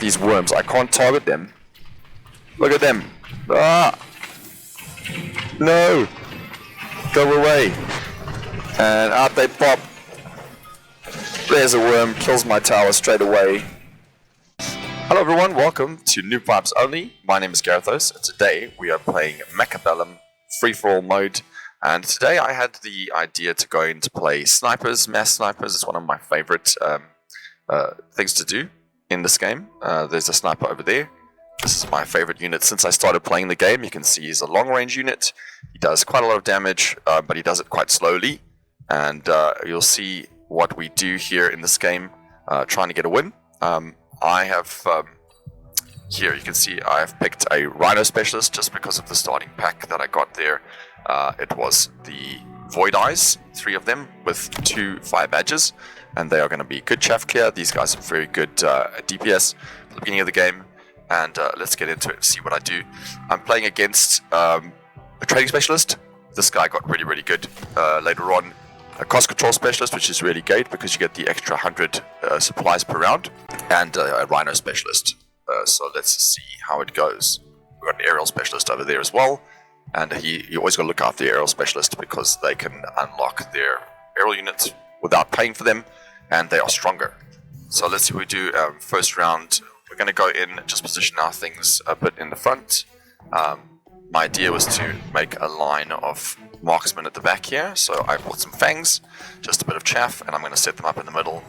these worms. I can't target them. Look at them. Ah! No! Go away. And out they pop. There's a worm, kills my tower straight away. Hello everyone, welcome to Noob Vibes Only. My name is Garethos, and today we are playing Machabellum free-for-all mode. And today I had the idea to go in to play snipers. Mass snipers is one of my favorite things to do in this game. There's a sniper over there. This is my favorite unit since I started playing the game. You can see he's a long-range unit. He does quite a lot of damage, but he does it quite slowly. And you'll see what we do here in this game, trying to get a win. I have, here you can see I have picked a Rhino Specialist just because of the starting pack that I got there. It was the Void Eyes, 3 of them with 2 fire badges, and they are going to be good chaff clear. These guys are very good DPS at the beginning of the game, and let's get into it and see what I do. I'm playing against a Trading Specialist. This guy got really good later on. A Cost Control Specialist, which is really great because you get the extra 100 supplies per round, and a Rhino Specialist. So let's see how it goes. We've got an Aerial Specialist over there as well, and you always got to look after the Aerial Specialist because they can unlock their aerial units without paying for them, and they are stronger. So let's see what we do. First round, we're going to go in, just position our things a bit in the front. My idea was to make a line of Marksmen at the back here, so I bought some fangs, just a bit of chaff, and I'm going to set them up in the middle,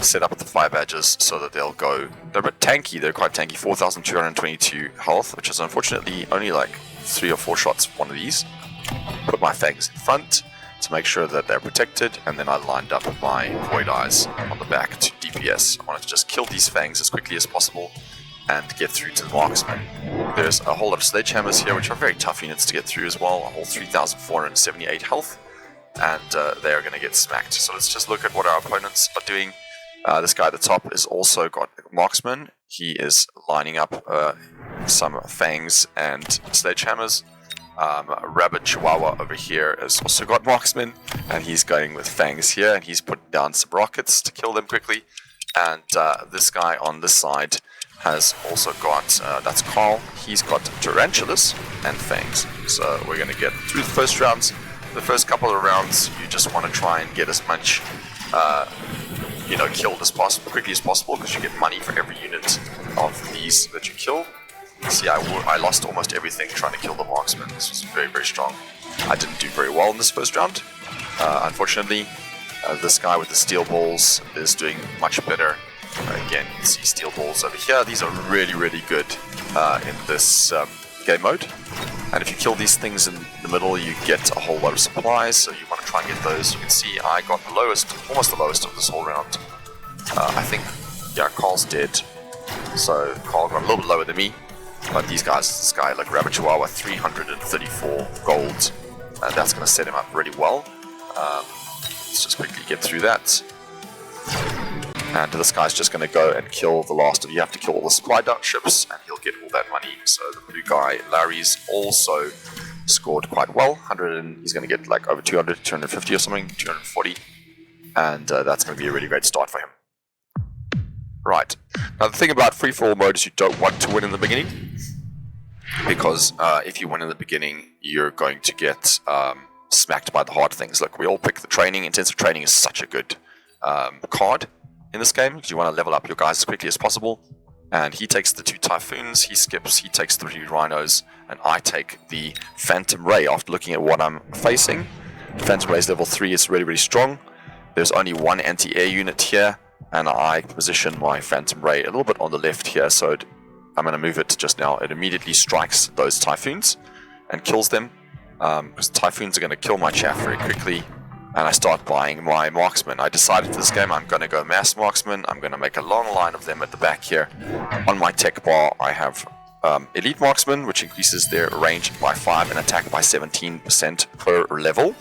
set up the fire badges so that they'll go, they're a bit tanky, they're quite tanky, 4,222 health, which is unfortunately only like 3 or 4 shots for one of these. Put my fangs in front to make sure that they're protected, and then I lined up my Void Eyes on the back to DPS. I wanted to just kill these fangs as quickly as possible and get through to the Marksmen. There's a whole lot of Sledgehammers here, which are very tough units to get through as well, a whole 3,478 health, and they are going to get smacked. So let's just look at what our opponents are doing. This guy at the top has also got Marksmen. He is lining up some fangs and Sledgehammers. Rabbit Chihuahua over here has also got Marksmen, and he's going with fangs here, and he's putting down some rockets to kill them quickly. And this guy on this side has also got, that's Carl, he's got Tarantulas and fangs. So we're going to get through the first rounds. The first couple of rounds, you just want to try and get as much, killed as possible, quickly as possible, because you get money for every unit of these that you kill. See, I lost almost everything trying to kill the Marksmen. This was very strong. I didn't do very well in this first round, unfortunately. This guy with the steel balls is doing much better. Again, you can see steel balls over here. These are really good in this game mode. And if you kill these things in the middle, you get a whole lot of supplies, so you want to try and get those. You can see I got the lowest, almost the lowest of this whole round. I think, yeah, Carl's dead. So Carl got a little bit lower than me. But these guys, this guy like Rabbit Chihuahua, 334 gold. And that's going to set him up really well. Let's just quickly get through that. And this guy's just going to go and kill the last of you. Have to kill all the supply ships, and he'll get all that money. So the blue guy, Larry's, also scored quite well. 100, and he's going to get like over 200, 250 or something, 240. And that's going to be a really great start for him. Right. Now the thing about free-for-all mode is you don't want to win in the beginning. Because if you win in the beginning, you're going to get smacked by the hard things. Look, we all pick the training. Intensive training is such a good card in this game, because you want to level up your guys as quickly as possible. And he takes the 2 Typhoons, he skips, he takes the 3 Rhinos, and I take the Phantom Ray after looking at what I'm facing. The Phantom Ray is level 3, it's really strong. There's only 1 anti-air unit here, and I position my Phantom Ray a little bit on the left here, so I'm going to move it just now. It immediately strikes those Typhoons and kills them, because Typhoons are going to kill my chaff very quickly. And I start buying my Marksmen. I decided for this game I'm going to go Mass Marksmen. I'm going to make a long line of them at the back here. On my tech bar I have Elite Marksmen, which increases their range by 5 and attack by 17% per level.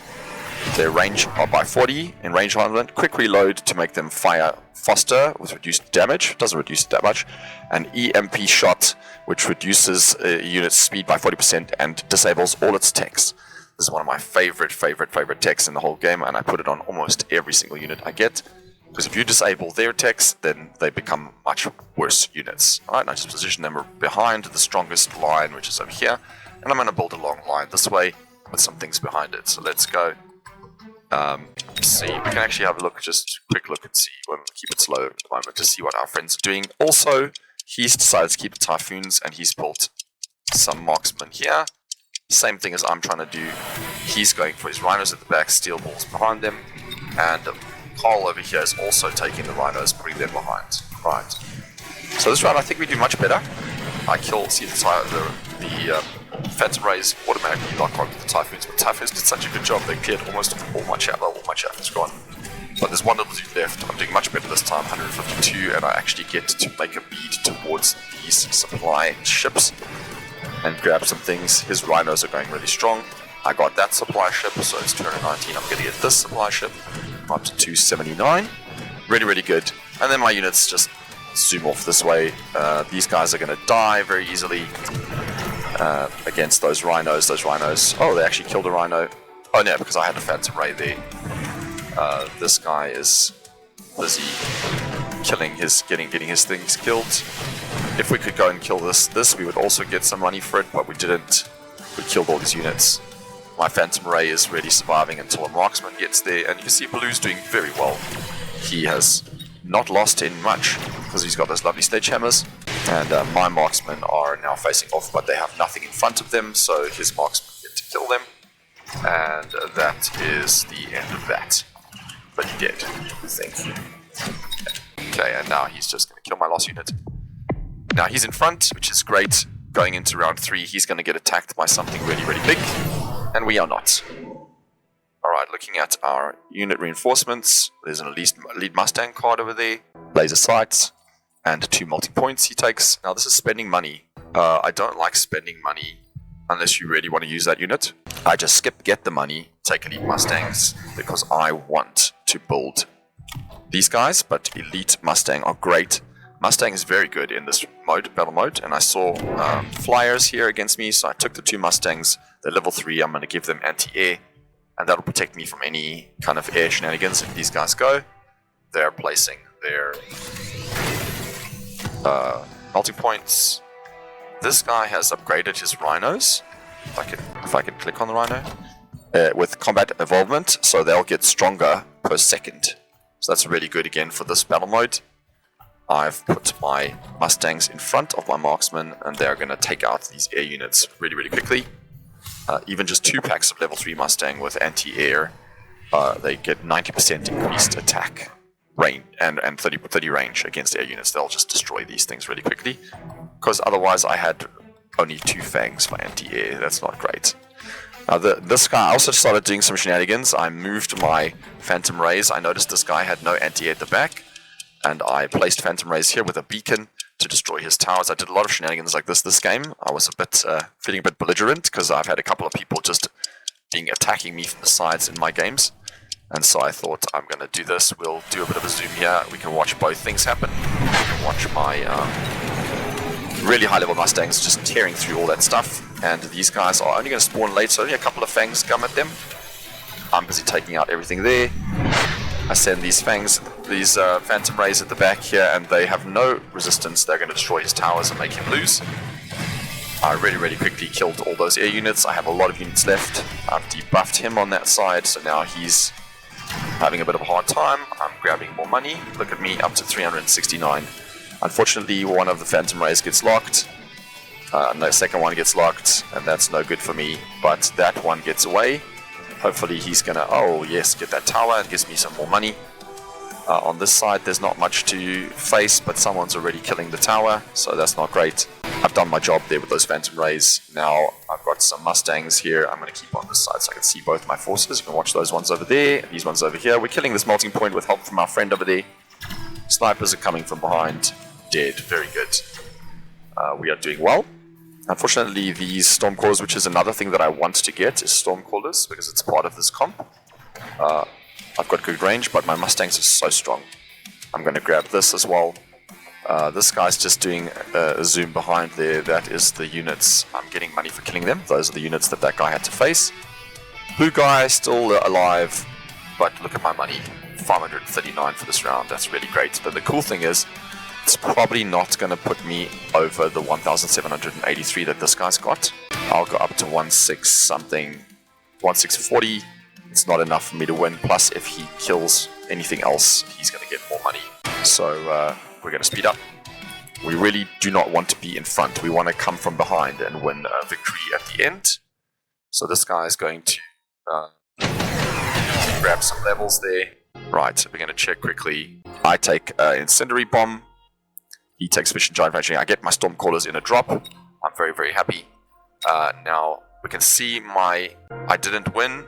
Their range are by 40 in range alignment. Quick reload to make them fire faster with reduced damage. Doesn't reduce it that much. An EMP shot, which reduces unit's speed by 40% and disables all its techs. This is one of my favorite techs in the whole game, and I put it on almost every single unit I get. Because if you disable their attacks, then they become much worse units. Alright, now just position them behind the strongest line, which is over here. And I'm going to build a long line this way with some things behind it. So let's go. See, we can actually have a look, just a quick look and see. We'll keep it slow at the moment to see what our friends are doing. Also, he's decided to keep the Typhoons and he's built some Marksmen here. Same thing as I'm trying to do. He's going for his Rhinos at the back, Steel Balls behind them. And Carl over here is also taking the Rhinos, putting them behind. Right. So this round I think we do much better. I see the Phantom Rays automatically lock onto the Typhoons, but Typhoons did such a good job, they cleared almost all my chaff. Well, all my chaff is gone. But there's one little dude left. I'm doing much better this time, 152, and I actually get to make a bead towards these supply ships and grab some things. His Rhinos are going really strong. I got that supply ship, so it's 219. I'm going to get this supply ship. I'm up to 279. Really, really good. And then my units just zoom off this way. These guys are going to die very easily against those Rhinos. Oh, they actually killed a Rhino. Oh, no, because I had a Phantom Ray there. This guy is busy getting his things killed. If we could go and kill this, we would also get some money for it, but we didn't. We killed all these units. My Phantom Ray is really surviving until a Marksman gets there, and you can see Blue's doing very well. He has not lost in much, because he's got those lovely sledgehammers, and my Marksmen are now facing off, but they have nothing in front of them, so his Marksmen get to kill them, and that is the end of that. But he did, I think. Okay, and now he's just going to kill my last unit. Now he's in front, which is great. Going into round 3, he's going to get attacked by something really, really big. And we are not. Alright, looking at our unit reinforcements. There's an lead Mustang card over there. Laser sights. And 2 multi-points he takes. Now this is spending money. I don't like spending money unless you really want to use that unit. I just get the money, take elite Mustangs, because I want to build these guys. But elite Mustang are great. Mustang is very good in this mode, battle mode, and I saw flyers here against me, so I took the 2 Mustangs. They're level 3, I'm going to give them anti-air, and that'll protect me from any kind of air shenanigans. If these guys go, they're placing their multi-points. This guy has upgraded his Rhinos, if I can click on the Rhino, with combat evolvement, so they'll get stronger per second. So that's really good again for this battle mode. I've put my Mustangs in front of my Marksmen, and they're going to take out these air units really, really quickly. Even just 2 packs of level 3 Mustang with anti-air, they get 90% increased attack range and 30 range against air units. They'll just destroy these things really quickly. Because otherwise I had only 2 fangs for anti-air. That's not great. Now this guy also started doing some shenanigans. I moved my Phantom Rays. I noticed this guy had no anti-air at the back. And I placed Phantom Rays here with a beacon to destroy his towers. I did a lot of shenanigans like this game. I was feeling a bit belligerent because I've had a couple of people just attacking me from the sides in my games. And so I thought, I'm going to do this. We'll do a bit of a zoom here. We can watch both things happen. We can watch my really high level Mustangs just tearing through all that stuff. And these guys are only going to spawn late, so only a couple of fangs come at them. I'm busy taking out everything there. I send these Phantom Rays at the back here, and they have no resistance. They're going to destroy his towers and make him lose. I really, really quickly killed all those air units. I have a lot of units left. I've debuffed him on that side, so now he's having a bit of a hard time. I'm grabbing more money. Look at me, up to 369. Unfortunately, one of the Phantom Rays gets locked. The second one gets locked, and that's no good for me. But that one gets away. Hopefully he's gonna, oh yes, get that tower and gives me some more money. On this side there's not much to face, but someone's already killing the tower, so that's not great. I've done my job there with those Phantom Rays. Now I've got some Mustangs here. I'm going to keep on this side so I can see both my forces. You can watch those ones over there, these ones over here. We're killing this melting point with help from our friend over there. Snipers are coming from behind. Dead. Very good. We are doing well. Unfortunately, these Stormcallers, which is another thing that I want to get, is Stormcallers, because it's part of this comp. I've got good range, but my Mustangs are so strong. I'm going to grab this as well. This guy's just doing a zoom behind there. That is the units. I'm getting money for killing them. Those are the units that guy had to face. Blue guy still alive, but look at my money. 539 for this round. That's really great. But the cool thing is, it's probably not going to put me over the 1,783 that this guy's got. I'll go up to 1,6 something, 1,640. It's not enough for me to win. Plus, if he kills anything else, he's going to get more money. So we're going to speed up. We really do not want to be in front. We want to come from behind and win a victory at the end. So this guy is going to grab some levels there. Right, we're going to check quickly. I take Incendiary Bomb. He takes Mission Giant Vanishing. I get my Stormcallers in a drop. I'm very, very happy. Now, we can see I didn't win.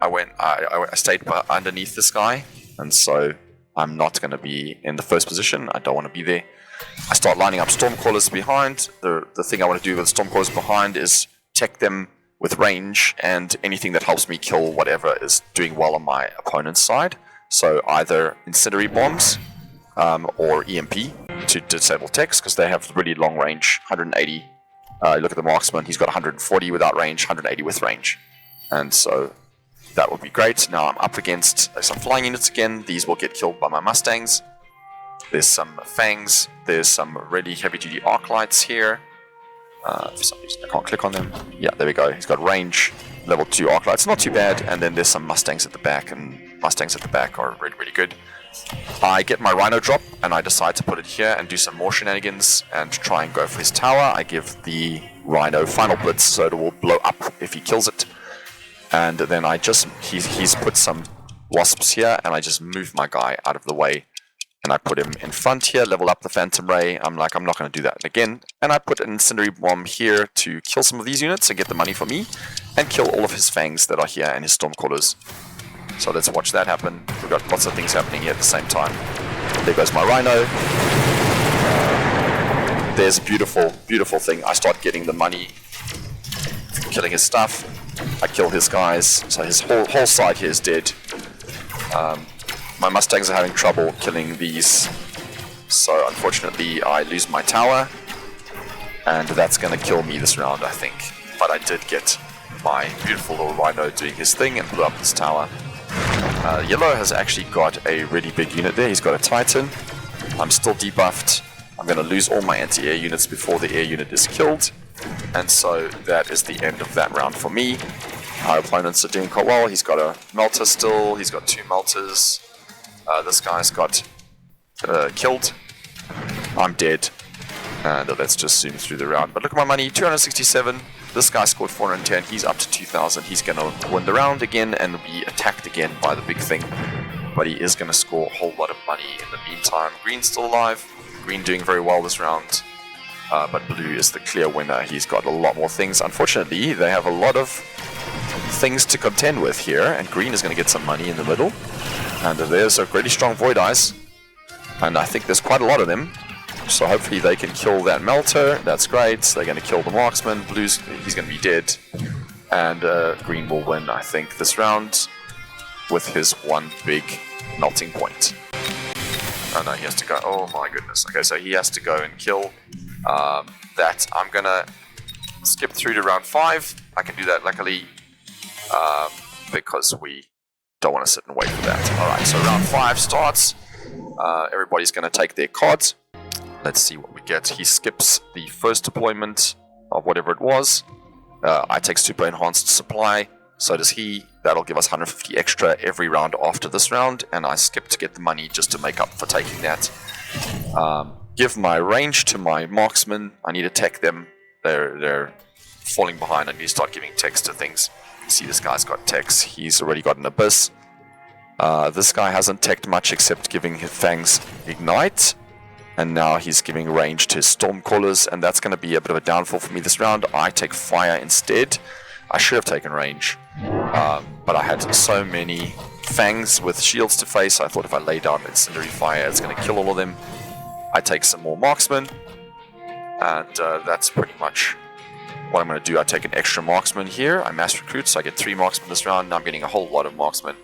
I stayed underneath this guy. And so I'm not going to be in the first position. I don't want to be there. I start lining up Stormcallers behind. The thing I want to do with Stormcallers behind is tech them with range and anything that helps me kill whatever is doing well on my opponent's side. So either Incendiary Bombs or EMP to disable techs, because they have really long range, 180. Look at the Marksman, he's got 140 without range, 180 with range. And so that would be great. Now I'm up against some flying units again. These will get killed by my Mustangs. There's some Fangs. There's some really heavy-duty arc lights here. For some reason I can't click on them. Yeah, there we go. He's got range, level 2 arc lights. Not too bad. And then there's some Mustangs at the back, and Mustangs at the back are really, really good. I get my Rhino drop, and I decide to put it here and do some more shenanigans and try and go for his tower. I give the Rhino Final Blitz, so it will blow up if he kills it. And then he's put some Wasps here, and I just move my guy out of the way. And I put him in front here, level up the Phantom Ray. I'm like, I'm not going to do that again. And I put an Incendiary Bomb here to kill some of these units and get the money for me. And kill all of his Fangs that are here and his Stormcallers. So let's watch that happen. We've got lots of things happening here at the same time. There goes my Rhino. There's a beautiful, beautiful thing. I start getting the money, killing his stuff. I kill his guys. So his whole side here is dead. My Mustangs are having trouble killing these, so unfortunately I lose my tower, and that's going to kill me this round, I think. But I did get my beautiful little Rhino doing his thing and blew up this tower. Yellow has actually got a really big unit there. He's got a Titan. I'm still debuffed. I'm going to lose all my anti-air units before the air unit is killed, and so that is the end of that round for me. Our opponents are doing quite well. He's got a Melter still. He's got 2 Melters. This guy's got killed. I'm dead. And let's just zoom through the round. But look at my money, 267. This guy scored 410. He's up to 2,000. He's going to win the round again and be attacked again by the big thing. But he is going to score a whole lot of money in the meantime. Green's still alive. Green doing very well this round. But blue is the clear winner. He's got a lot more things. Unfortunately, they have a lot of things to contend with here. And green is going to get some money in the middle. And there's a really strong Void Eyes, and I think there's quite a lot of them, so hopefully they can kill that Melter. That's great. They're going to kill the Marksman. Blue's, he's going to be dead, and green will win, I think, this round with his one big melting point. Oh no, he has to go. Oh my goodness. Okay, so he has to go and kill that. I'm going to skip through to round 5. I can do that luckily because we don't want to sit and wait for that. Alright, so round 5 starts. Everybody's going to take their cards. Let's see what we get. He skips the first deployment of whatever it was. I take Super Enhanced Supply. So does he. That'll give us 150 extra every round after this round. And I skip to get the money just to make up for taking that. Give my range to my Marksmen. I need to tech them. They're falling behind. I need to start giving techs to things. See, this guy's got techs. He's already got an Abyss. This guy hasn't teched much except giving his Fangs Ignite. And now he's giving range to his Stormcallers, and that's going to be a bit of a downfall for me this round. I take Fire instead. I should have taken range. But I had so many Fangs with shields to face. I thought if I lay down Incendiary Fire, it's going to kill all of them. I take some more Marksmen. And that's pretty much what I'm going to do. I take an extra Marksman here. I mass recruit, so I get 3 Marksmen this round. Now I'm getting a whole lot of Marksmen.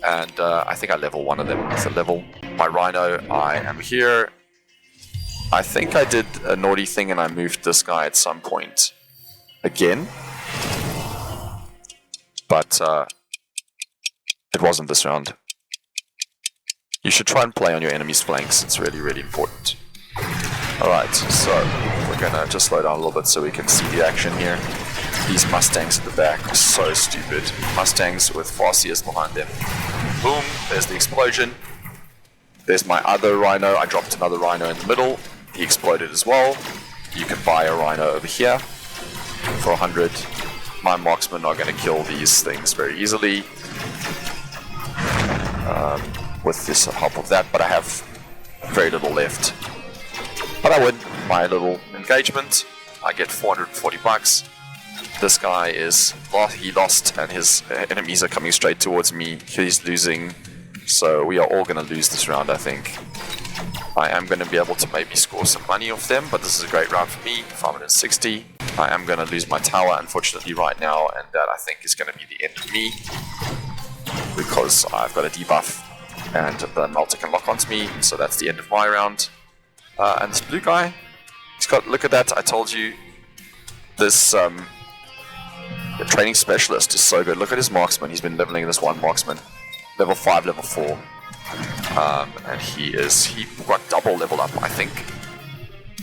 And I think I level one of them with a level. My Rhino, I am here. I think I did a naughty thing and I moved this guy at some point again. But it wasn't this round. You should try and play on your enemy's flanks, it's really, really important. Alright, so we're gonna just slow down a little bit so we can see the action here. These Mustangs at the back are so stupid. Mustangs with Farseers behind them. Boom, there's the explosion. There's my other Rhino. I dropped another Rhino in the middle. He exploded as well. You can buy a Rhino over here for 100. My Marksmen are going to kill these things very easily with this help of that, but I have very little left. But I win my little engagement. I get 440 bucks. This guy is he lost, and his enemies are coming straight towards me. He's losing, so we are all going to lose this round, I think. I am going to be able to maybe score some money off them, but this is a great round for me. 560. I am going to lose my tower, unfortunately, right now, and that I think is going to be the end of me, because I've got a debuff, and the Melter can lock onto me, so that's the end of my round. And this blue guy, he's got, look at that, I told you, this the training specialist is so good. Look at his Marksman, he's been leveling this one Marksman. Level 5, level 4. And he got double level up, I think.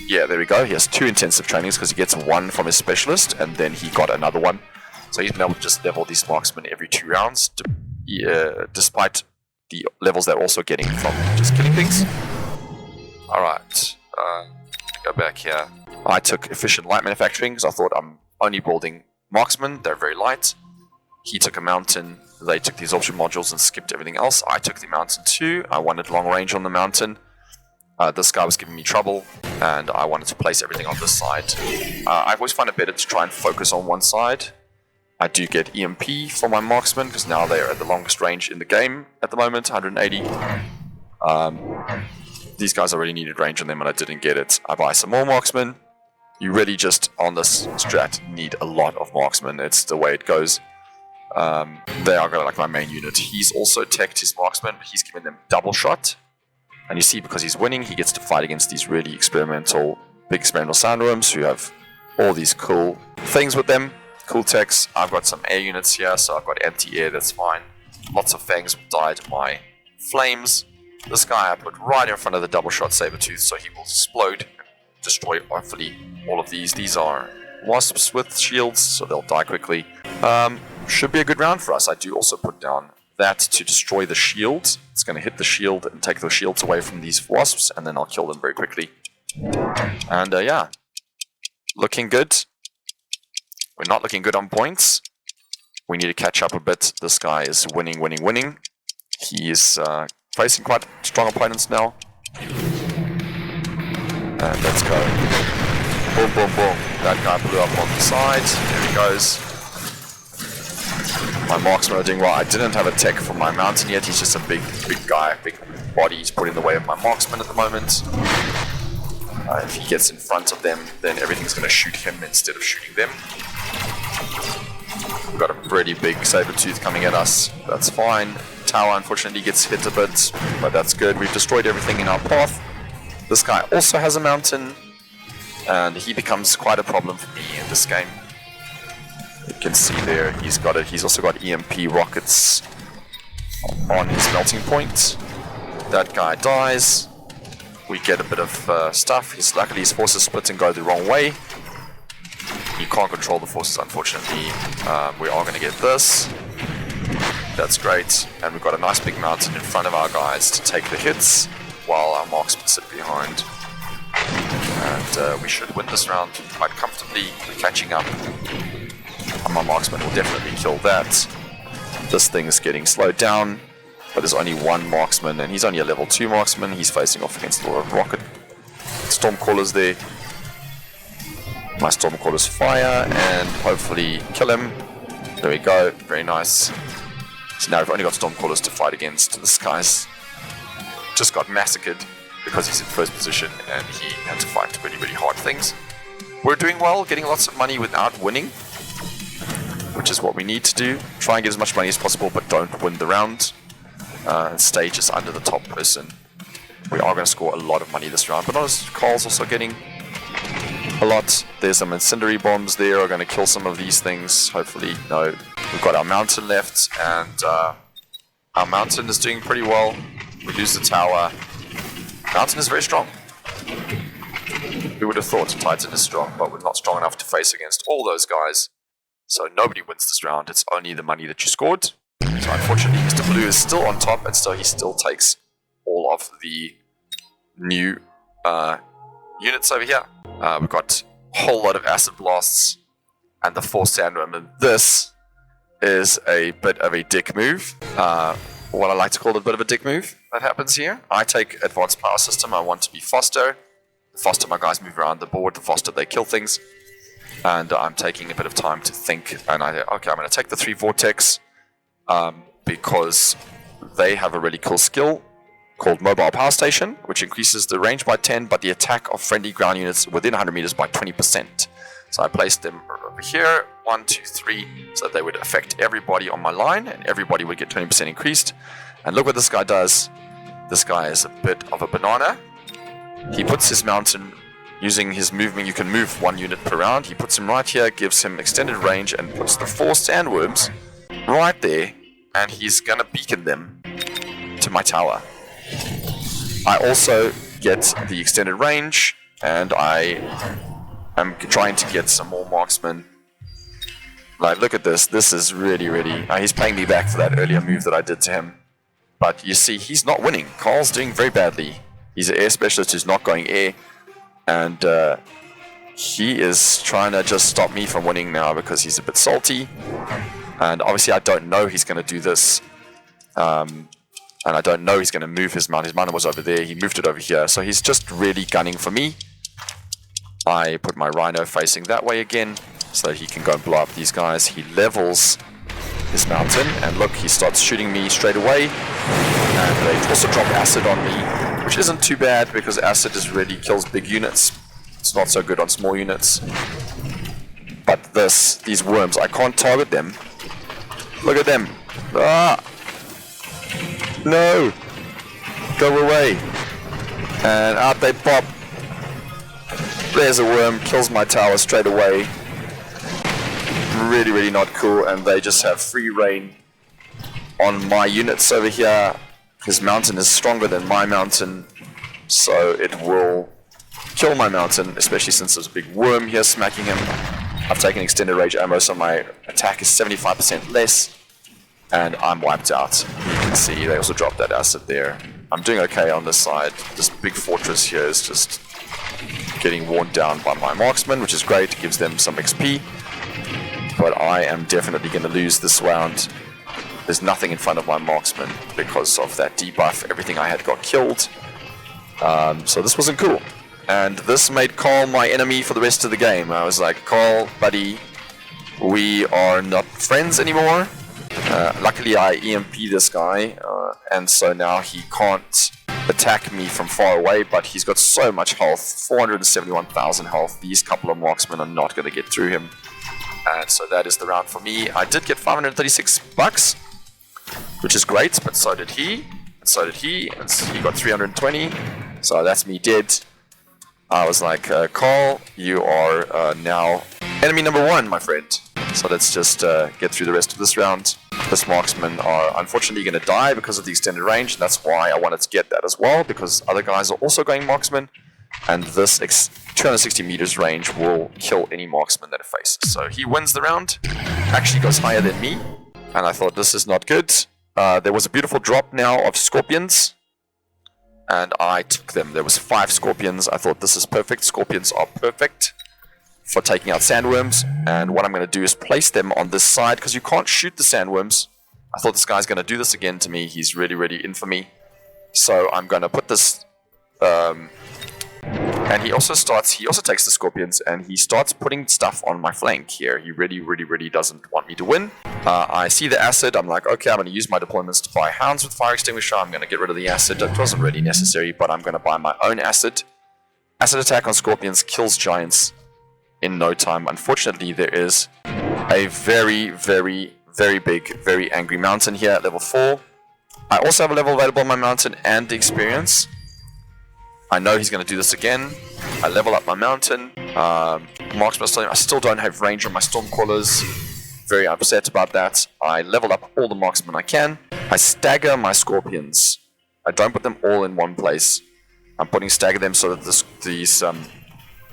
Yeah, there we go. He has 2 intensive trainings because he gets 1 from his specialist, and then he got another one. So he's been able to just level these Marksmen every 2 rounds, despite the levels they're also getting from just killing things. Alright, go back here. I took efficient light manufacturing because I thought I'm only building Marksmen, they're very light. He took a mountain, they took the absorption modules and skipped everything else. I took the mountain too. I wanted long range on the mountain. This guy was giving me trouble, and I wanted to place everything on this side. I always find it better to try and focus on one side. I do get EMP for my Marksmen, because now they are at the longest range in the game at the moment, 180. These guys already needed range on them, and I didn't get it. I buy some more Marksmen. You really just, on this strat, need a lot of Marksmen. It's the way it goes. They are like my main unit. He's also teched his Marksmen, but he's giving them double shot. And you see, because he's winning, he gets to fight against these really big experimental sandworms who have all these cool things with them, cool techs. I've got some air units here, so I've got anti-air, that's fine. Lots of fangs died to my flames. This guy I put right in front of the double shot saber-tooth, so he will explode, destroy hopefully all of these. These are wasps with shields, so they'll die quickly. Should be a good round for us. I do also put down that to destroy the shield. It's going to hit the shield and take the shields away from these wasps, and then I'll kill them very quickly. And yeah, looking good. We're not looking good on points. We need to catch up a bit. This guy is winning. He is facing quite strong opponents now. And let's go. Boom, boom, boom. That guy blew up on the side. There he goes. My Marksmen are doing well. I didn't have a tech for my mountain yet. He's just a big guy, big body. He's put in the way of my Marksmen at the moment. If he gets in front of them, then everything's going to shoot him instead of shooting them. We've got a pretty big saber-tooth coming at us. That's fine. Tower unfortunately gets hit a bit, but that's good. We've destroyed everything in our path. This guy also has a mountain, and he becomes quite a problem for me in this game. You can see there, he's also got EMP rockets on his melting point. That guy dies. We get a bit of stuff. Luckily his forces split and go the wrong way. You can't control the forces, unfortunately. We are going to get this. That's great. And we've got a nice big mountain in front of our guys to take the hits, while our Marksmen sit behind. And we should win this round quite comfortably. We're catching up. My Marksman will definitely kill that. This thing is getting slowed down, but there's only one Marksman, and he's only a level 2 Marksman. He's facing off against a lot of rocket Stormcallers there. My Stormcallers fire and hopefully kill him. There we go, very nice. So now we've only got Stormcallers to fight against. This guy's just got massacred because he's in first position and he had to fight really hard things. We're doing well, getting lots of money without winning, which is what we need to do. Try and get as much money as possible, but don't win the round. And stay just under the top person. We are going to score a lot of money this round, but notice Carl's also getting a lot. There's some incendiary bombs there, are going to kill some of these things. Hopefully, no. We've got our mountain left, and our mountain is doing pretty well. We lose the tower. Mountain is very strong. Who would have thought Titan is strong, but we're not strong enough to face against all those guys. So nobody wins this round. It's only the money that you scored. So unfortunately, Mr. Blue is still on top, and so he still takes all of the new units over here. We've got a whole lot of acid blasts and the 4 sandworm, and this is a bit of a dick move. What I like to call a bit of a dick move that happens here. I take advanced power system. I want to be faster. The faster my guys move around the board, the faster they kill things. And I'm taking a bit of time to think. And okay, I'm going to take the 3 vortex because they have a really cool skill called Mobile Power Station, which increases the range by 10, but the attack of friendly ground units within 100 meters by 20%. So I placed them over here, 1, 2, 3, so they would affect everybody on my line, and everybody would get 20% increased. And look what this guy does. This guy is a bit of a banana. He puts his mountain, using his movement, you can move 1 unit per round. He puts him right here, gives him extended range, and puts the 4 sandworms right there, and he's gonna beacon them to my tower. I also get the extended range, and I'm trying to get some more marksmen. Like, look at this. This is really, he's paying me back for that earlier move that I did to him. But you see, he's not winning. Carl's doing very badly. He's an air specialist who's not going air. And he is trying to just stop me from winning now because he's a bit salty. And obviously I don't know he's going to do this. And I don't know he's going to move his mount. His mount was over there. He moved it over here. So he's just really gunning for me. I put my Rhino facing that way again so that he can go and blow up these guys. He levels his mountain, and look, he starts shooting me straight away. And they also drop acid on me, which isn't too bad because acid really kills big units. It's not so good on small units. But these worms, I can't target them. Look at them. Ah! No! Go away. And out they pop. There's a worm, kills my tower straight away. Really not cool, and they just have free reign on my units over here. His mountain is stronger than my mountain, so it will kill my mountain, especially since there's a big worm here smacking him. I've taken extended range ammo, so my attack is 75% less, and I'm wiped out. You can see they also dropped that acid there. I'm doing okay on this side. This big fortress here is just getting worn down by my marksmen, which is great. It gives them some XP. But I am definitely going to lose this round. There's nothing in front of my marksman because of that debuff. Everything I had got killed. So this wasn't cool. And this made Carl my enemy for the rest of the game. I was like, Carl, buddy, we are not friends anymore. Luckily I EMP this guy, and so now he can't attack me from far away, but he's got so much health, 471,000 health. These couple of marksmen are not going to get through him. And so that is the round for me. I did get 536 bucks, which is great, but so did he, and so did he, and he got 320, so that's me dead. I was like, Carl, you are now enemy number 1, my friend. So let's just get through the rest of this round. This marksmen are unfortunately going to die because of the extended range, and that's why I wanted to get that as well, because other guys are also going marksman, and this 260 meters range will kill any marksman that it faces. So he wins the round, actually goes higher than me, and I thought this is not good. There was a beautiful drop now of scorpions, and I took them. There was 5 scorpions. I thought this is perfect. Scorpions are perfect for taking out sandworms, and what I'm going to do is place them on this side because you can't shoot the sandworms. I thought this guy's going to do this again to me. He's really in for me. So I'm going to put this, and he also takes the scorpions and he starts putting stuff on my flank here. He really doesn't want me to win. I see the acid. I'm like, okay, I'm going to use my deployments to buy hounds with fire extinguisher. I'm going to get rid of the acid. It wasn't really necessary, but I'm going to buy my own acid. Acid attack on scorpions kills giants in no time. Unfortunately, there is a very big, very angry mountain here at level 4. I also have a level available on my mountain and the experience. I know he's going to do this again. I level up my mountain. Marksman, I still don't have range on my Stormcrawlers. Very upset about that. I level up all the marksmen I can. I stagger my scorpions I don't put them all in one place. I'm stagger them so that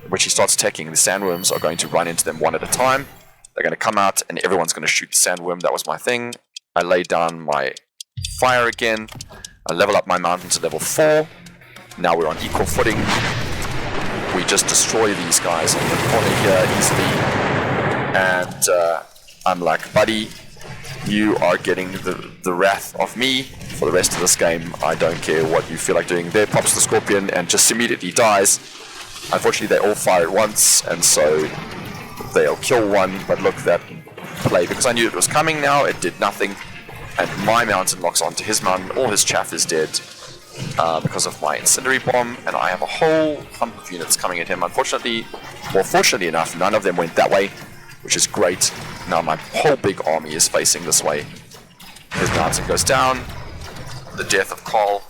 when she starts attacking, the sandworms are going to run into them one at a time. They're going to come out and everyone's going to shoot the sandworm. That was my thing. I laid down my fire again. I level up my mountain to level 4. Now we're on equal footing. We just destroy these guys on the corner here easily. And I'm like, buddy, you are getting the wrath of me for the rest of this game. I don't care what you feel like doing. There pops the scorpion and just immediately dies. Unfortunately, they all fire at once, and so they'll kill one. But look, that play, because I knew it was coming now, it did nothing. And my mountain locks onto his mountain. All his chaff is dead because of my incendiary bomb. And I have a whole hump of units coming at him. Unfortunately, well, fortunately enough, none of them went that way, which is great. Now my whole big army is facing this way. His mountain goes down. The death of Carl.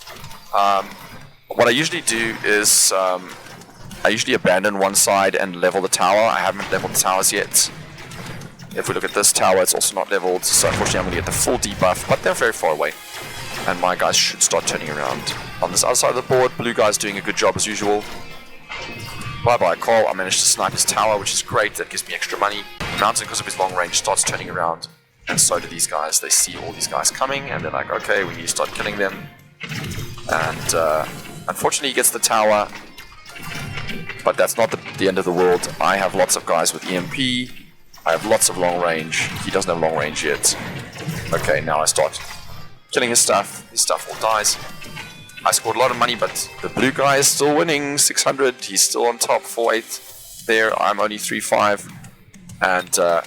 What I usually do is I usually abandon one side and level the tower. I haven't leveled the towers yet. If we look at this tower, it's also not leveled, so unfortunately I'm going to get the full debuff, but they're very far away. And my guys should start turning around. On this other side of the board, blue guy's doing a good job as usual. Bye-bye, Carl. I managed to snipe his tower, which is great. That gives me extra money. Mountain, because of his long range, starts turning around. And so do these guys. They see all these guys coming, and they're like, okay, we need to start killing them. And unfortunately he gets the tower, but that's not the end of the world. I have lots of guys with EMP. I have lots of long range. He doesn't have long range yet. Okay, now I start killing his stuff. His stuff all dies. I scored a lot of money, but the blue guy is still winning. 600. He's still on top. 4-8 there. I'm only 3-5. And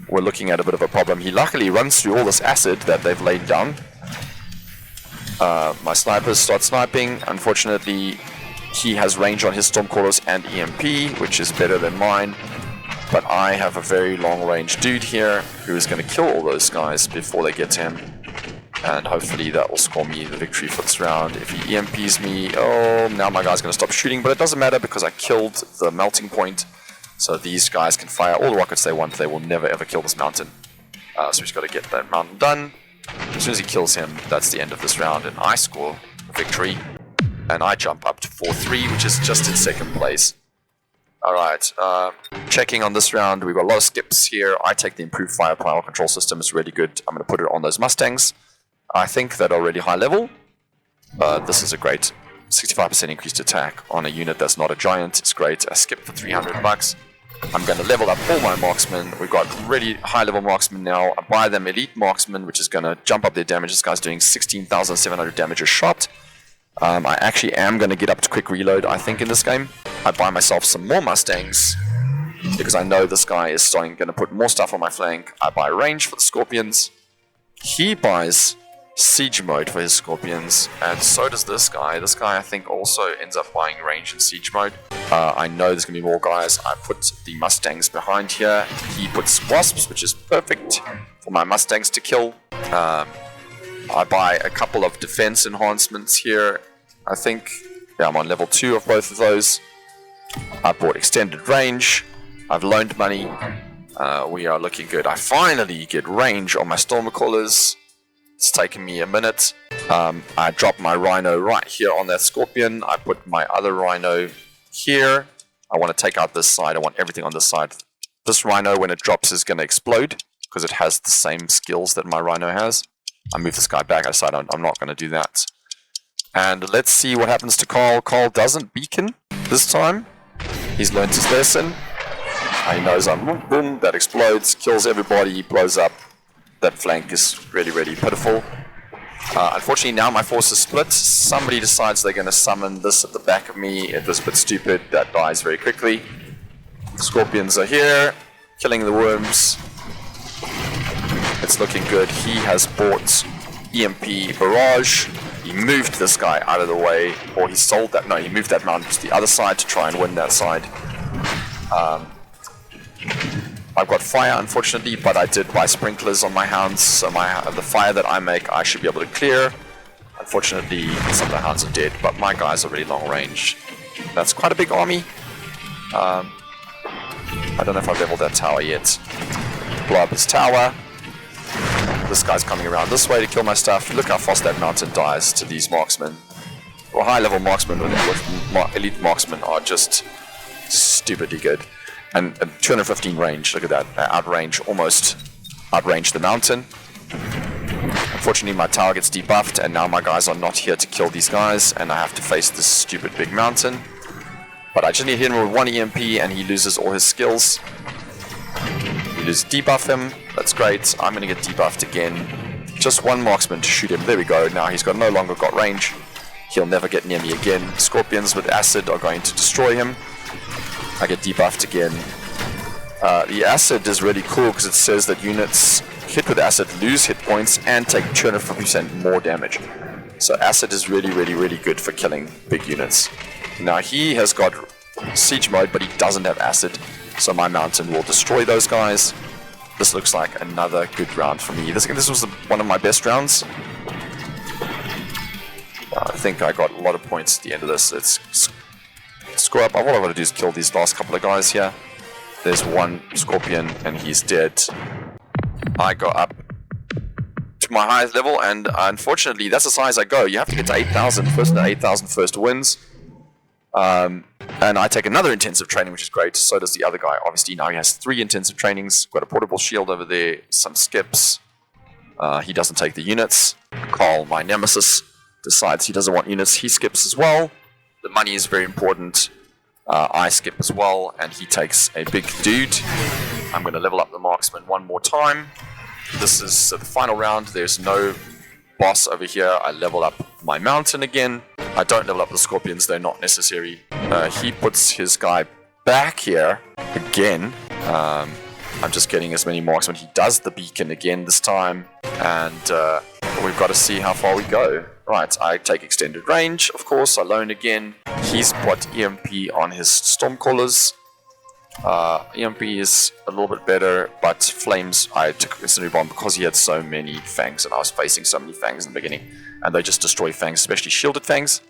we're looking at a bit of a problem. He luckily runs through all this acid that they've laid down. My snipers start sniping. Unfortunately, he has range on his Stormcallers and EMP, which is better than mine. But I have a very long range dude here who is going to kill all those guys before they get to him. And hopefully that will score me the victory for this round. If he EMPs me, oh, now my guy's going to stop shooting. But it doesn't matter because I killed the melting point. So these guys can fire all the rockets they want. They will never ever kill this mountain. So we've just got to get that mountain done. As soon as he kills him, that's the end of this round. And I score a victory. And I jump up to 4-3, which is just in second place. Alright, checking on this round, we've got a lot of skips here. I take the improved firepower control system, it's really good. I'm going to put it on those Mustangs. I think that already high level, but this is a great 65% increased attack on a unit that's not a giant. It's great. I skipped for $300. I'm going to level up all my Marksmen. We've got really high level Marksmen now. I buy them Elite Marksmen, which is going to jump up their damage. This guy's doing 16,700 damage a shot. I actually am going to get up to quick reload, I think, in this game. I buy myself some more Mustangs because I know this guy is going to put more stuff on my flank. I buy range for the Scorpions. He buys siege mode for his Scorpions, and so does this guy. This guy, I think, also ends up buying range and siege mode. I know there's going to be more guys. I put the Mustangs behind here. He puts Wasps, which is perfect for my Mustangs to kill. I buy a couple of defense enhancements here. I think, yeah, I'm on level 2 of both of those. I bought extended range. I've loaned money. We are looking good. I finally get range on my Stormcallers. It's taken me a minute. I drop my Rhino right here on that Scorpion. I put my other Rhino here. I want to take out this side. I want everything on this side. This Rhino, when it drops, is going to explode because it has the same skills that my Rhino has. I move this guy back. I decide I'm not going to do that. And let's see what happens to Carl. Carl doesn't beacon this time. He's learned his lesson. He knows I'm boom, boom, that explodes, kills everybody, blows up. That flank is really, really pitiful. Unfortunately, now my force is split. Somebody decides they're going to summon this at the back of me. It was a bit stupid. That dies very quickly. The Scorpions are here, killing the worms. It's looking good. He has bought EMP Barrage. He moved this guy out of the way, or he sold that. No, he moved that mountain to the other side to try and win that side. I've got fire, unfortunately, but I did buy sprinklers on my hounds, so the fire that I make, I should be able to clear. Unfortunately, some of the hounds are dead, but my guys are really long range. That's quite a big army. I don't know if I've leveled that tower yet. Blow up his tower. this guy's coming around this way to kill my stuff. Look how fast that mountain dies to these marksmen. Well, high-level marksmen with elite marksmen are just stupidly good. And 215 range, look at that. Almost outrange the mountain. Unfortunately, my tower gets debuffed, and now my guys are not here to kill these guys, and I have to face this stupid big mountain. But I just need to hit him with one EMP, and he loses all his skills. You just debuff him. That's great. I'm going to get debuffed again. Just one marksman to shoot him. There we go. Now he's no longer got range. He'll never get near me again. Scorpions with acid are going to destroy him. I get debuffed again. The acid is really cool because it says that units hit with acid lose hit points and take 250% more damage. So acid is really, really, really good for killing big units. Now he has got siege mode, but he doesn't have acid. So my mountain will destroy those guys. This looks like another good round for me. This was one of my best rounds. I think I got a lot of points at the end of this. Let's score up. All I've got to do is kill these last couple of guys here. There's one scorpion and he's dead. I got up to my highest level, and unfortunately that's as high as I go. You have to get to 8,000 first, and 8,000 first wins. And I take another intensive training, which is great. So does the other guy. Obviously now he has 3 intensive trainings. Got a portable shield over there, some skips. He doesn't take the units. Carl, my nemesis, decides he doesn't want units. He skips as well. The money is very important. I skip as well, and he takes a big dude. I'm going to level up the marksman one more time. This is the final round. There's no boss over here. I level up my mountain again. I don't level up the scorpions. They're not necessary. He puts his guy back here again. I'm just getting as many marksmen. He does the beacon again this time, and we've got to see how far we go. Right, I take extended range, of course, alone again. He's put EMP on his Stormcallers. EMP is a little bit better, but Flames I took Incendiary Bomb because he had so many Fangs, and I was facing so many Fangs in the beginning, and they just destroy Fangs, especially shielded Fangs.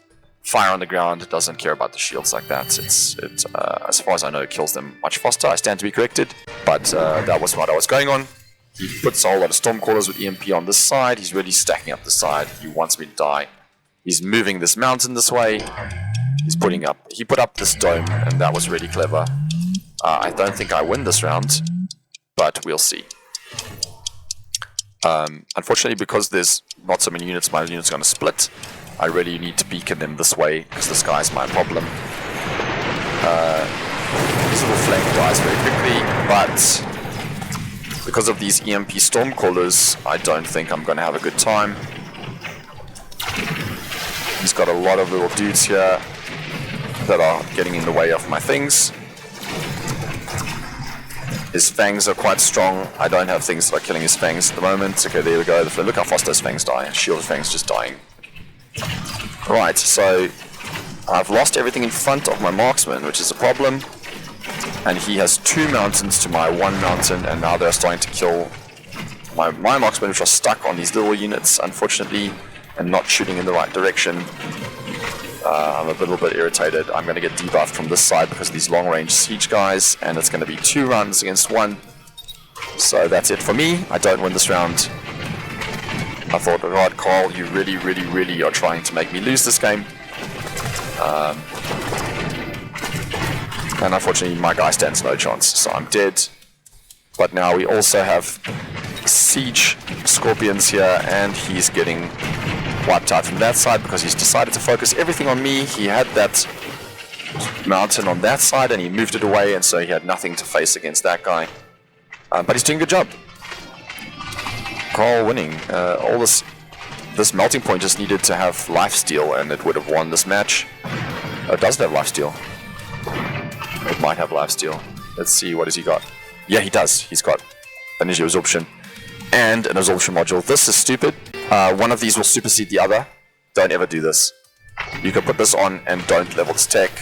Fire on the ground, doesn't care about the shields like that. It as far as I know, kills them much faster. I stand to be corrected, but that was what I was going on. He puts a whole lot of Stormcallers with EMP on this side. He's really stacking up the side. He wants me to die. He's moving this mountain this way. He put up this dome, and that was really clever. I don't think I win this round, but we'll see. Unfortunately, because there's not so many units, my unit's going to split. I really need to beacon them this way, because this guy's my problem. His little flank dies very quickly, but because of these EMP Stormcallers, I don't think I'm going to have a good time. He's got a lot of little dudes here that are getting in the way of my things. His Fangs are quite strong. I don't have things that are killing his Fangs at the moment. Okay, there we go. Look how fast those Fangs die. Shielded Fangs just dying. Right, so I've lost everything in front of my marksman, which is a problem. And he has 2 mountains to my 1 mountain, and now they're starting to kill my marksmen, which are stuck on these little units, unfortunately, and not shooting in the right direction. I'm a little bit irritated. I'm going to get debuffed from this side because of these long-range siege guys, and it's going to be 2 rounds against 1. So that's it for me. I don't win this round. I thought, God, Carl, you really, really, really are trying to make me lose this game. And unfortunately, my guy stands no chance, so I'm dead. But now we also have siege scorpions here, and he's getting wiped out from that side because he's decided to focus everything on me. He had that mountain on that side, and he moved it away, and so he had nothing to face against that guy. But he's doing a good job. Carl winning. All this melting point just needed to have lifesteal, and it would have won this match. Oh, it doesn't have lifesteal. It might have lifesteal. Let's see, what has he got? Yeah, he does. He's got energy absorption and an absorption module. This is stupid. One of these will supersede the other. Don't ever do this. You can put this on and don't level this tech,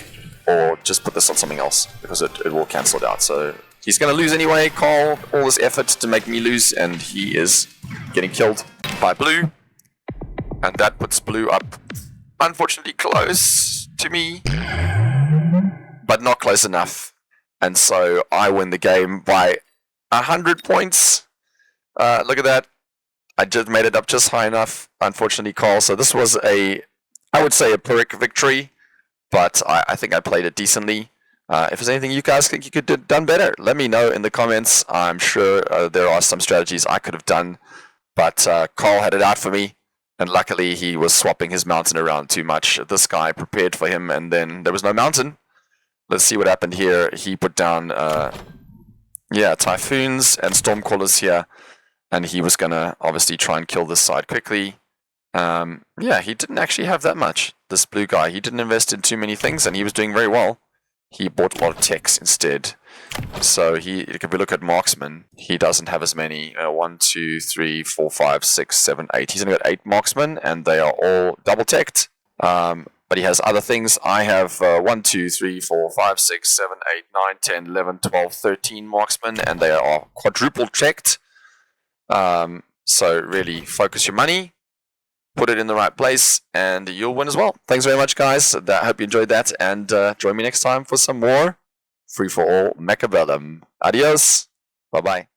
or just put this on something else, because it will cancel it out. So he's going to lose anyway. Carl, all this effort to make me lose, and he is getting killed by blue. And that puts blue up, unfortunately, close to me, but not close enough. And so I win the game by 100 points. Look at that. I just made it up just high enough, unfortunately, Carl. So this was I would say a Pyrrhic victory, but I think I played it decently. If there's anything you guys think you could have done better, let me know in the comments. I'm sure there are some strategies I could have done, but Carl had it out for me, and luckily he was swapping his mountain around too much. This guy prepared for him, and then there was no mountain. Let's see what happened here. He put down, Typhoons and Stormcallers here, and he was going to obviously try and kill this side quickly. He didn't actually have that much, this blue guy. He didn't invest in too many things, and he was doing very well. He bought a lot of techs instead. So if we look at Marksmen, he doesn't have as many. 1, 2, 3, 4, 5, 6, 7, 8. He's only got 8 Marksmen, and they are all double teched. But he has other things. I have 1, 2, 3, 4, 5, 6, 7, 8, 9, 10, 11, 12, 13 Marksmen, and they are quadruple checked. So really focus your money, put it in the right place, and you'll win as well. Thanks very much, guys. I hope you enjoyed that, and join me next time for some more Free-for-All Machabellum. Adios. Bye-bye.